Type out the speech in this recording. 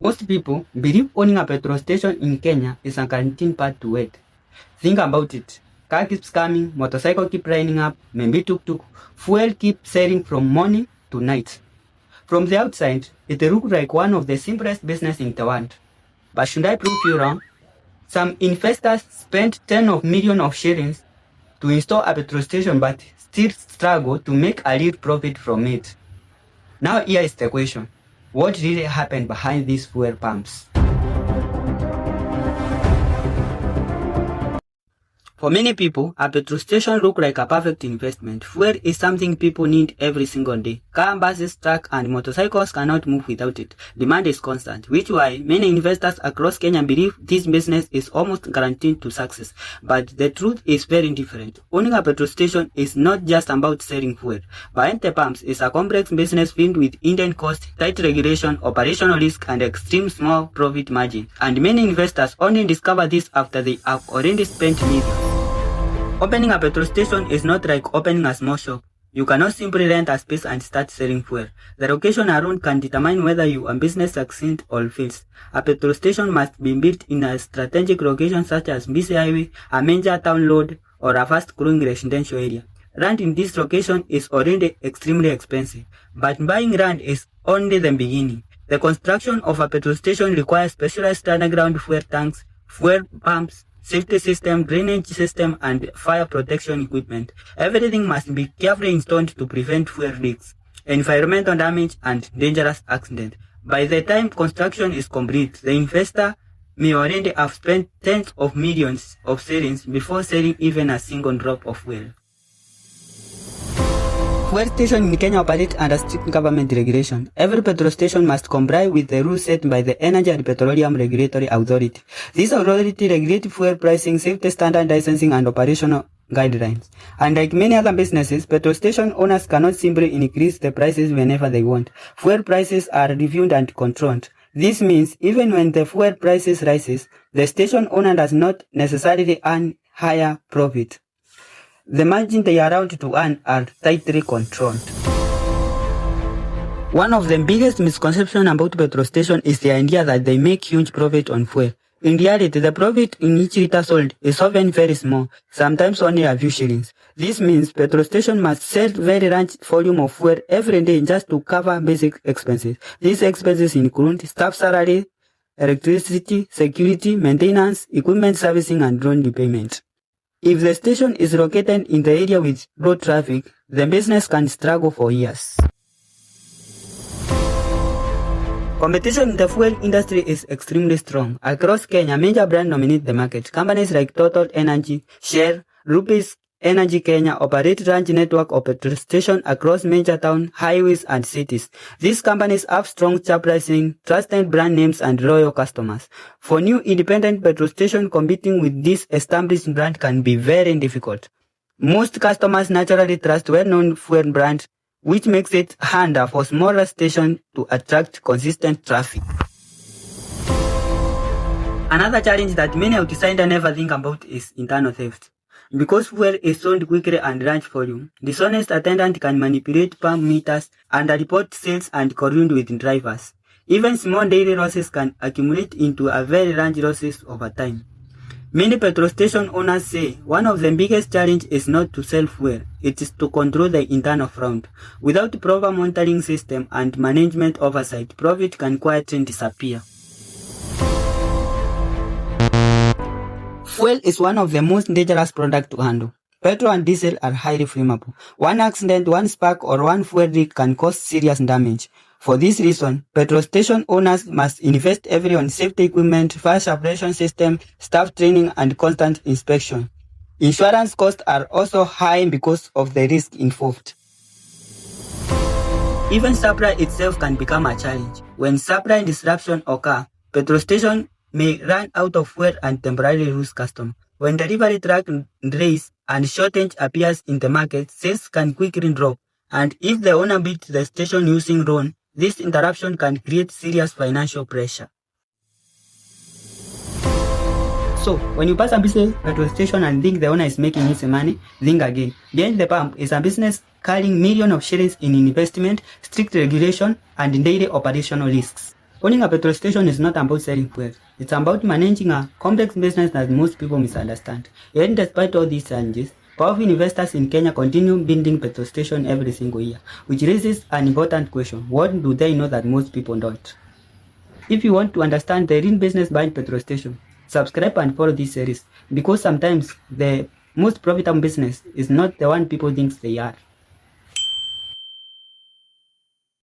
Most people believe owning a petrol station in Kenya is a guaranteed path to wealth. Think about it. Car keeps coming, motorcycle keep lining up, maybe tuk-tuk, fuel keeps selling from morning to night. From the outside, it looks like one of the simplest business in the world. But should I prove you wrong? Some investors spend tens of millions of shillings to install a petrol station but still struggle to make a real profit from it. Now here is the question. What really happened behind these fuel pumps? For many people, a petrol station looks like a perfect investment. Fuel is something people need every single day. Car, buses, trucks, and motorcycles cannot move without it. Demand is constant, which is why many investors across Kenya believe this business is almost guaranteed to success. But the truth is very different. Owning a petrol station is not just about selling fuel. Behind the pumps is a complex business filled with hidden costs, tight regulation, operational risk, and extreme small profit margin. And many investors only discover this after they have already spent millions. Opening a petrol station is not like opening a small shop. You cannot simply rent a space and start selling fuel. The location around can determine whether your business succeeds or fails. A petrol station must be built in a strategic location such as busy highway, a major town road, or a fast-growing residential area. Land in this location is already extremely expensive, but buying land is only the beginning. The construction of a petrol station requires specialized underground fuel tanks, fuel pumps, safety system, drainage system, and fire protection equipment. Everything must be carefully installed to prevent fuel leaks, environmental damage, and dangerous accidents. By the time construction is complete, the investor may already have spent tens of millions of shillings before selling even a single drop of fuel. Fuel stations in Kenya operate under strict government regulation. Every petrol station must comply with the rules set by the Energy and Petroleum Regulatory Authority. This authority regulates fuel pricing, safety standard licensing, and operational guidelines. Unlike many other businesses, petrol station owners cannot simply increase the prices whenever they want. Fuel prices are reviewed and controlled. This means even when the fuel prices rises, the station owner does not necessarily earn higher profit. The margin they are allowed to earn are tightly controlled. One of the biggest misconceptions about petrol stations is the idea that they make huge profit on fuel. In reality, the profit in each liter sold is often very small, sometimes only a few shillings. This means petrol stations must sell very large volume of fuel every day just to cover basic expenses. These expenses include staff salary, electricity, security, maintenance, equipment servicing, and loan repayment. If the station is located in the area with low traffic, the business can struggle for years. Competition in the fuel industry is extremely strong. Across Kenya, major brands dominate the market. Companies like Total Energy, Shell, Rupes Energy Kenya operate large network of petrol stations across major towns, highways, and cities. These companies have strong chart pricing, trusted brand names, and loyal customers. For new independent petrol stations, competing with this established brand can be very difficult. Most customers naturally trust well-known fuel brands, which makes it harder for smaller stations to attract consistent traffic. Another challenge that many outsiders never think about is internal theft. Because fuel is sold quickly and large volume, dishonest attendants can manipulate pump meters, underreport sales, and collude with drivers. Even small daily losses can accumulate into a very large losses over time. Many petrol station owners say one of the biggest challenges is not to sell fuel, it is to control the internal front. Without proper monitoring system and management oversight, profit can quietly disappear. Fuel is one of the most dangerous products to handle. Petrol and diesel are highly flammable. One accident, one spark, or one fuel leak can cause serious damage. For this reason, petrol station owners must invest heavily on safety equipment, fire suppression system, staff training, and constant inspection. Insurance costs are also high because of the risk involved. Even supply itself can become a challenge. When supply disruption occur, petrol stations may run out of fuel and temporarily lose customers. When delivery truck delays and shortage appears in the market, sales can quickly drop. And if the owner built the station using loan, this interruption can create serious financial pressure. So, when you pass a busy petrol station and think the owner is making easy money, think again. Behind the pump is a business carrying millions of shillings in investment, strict regulation, and daily operational risks. Owning a petrol station is not about selling fuel. It's about managing a complex business that most people misunderstand. Yet despite all these challenges, powerful investors in Kenya continue building petrol stations every single year, which raises an important question. What do they know that most people don't? If you want to understand the real business behind petrol station, subscribe and follow this series, because sometimes the most profitable business is not the one people think they are.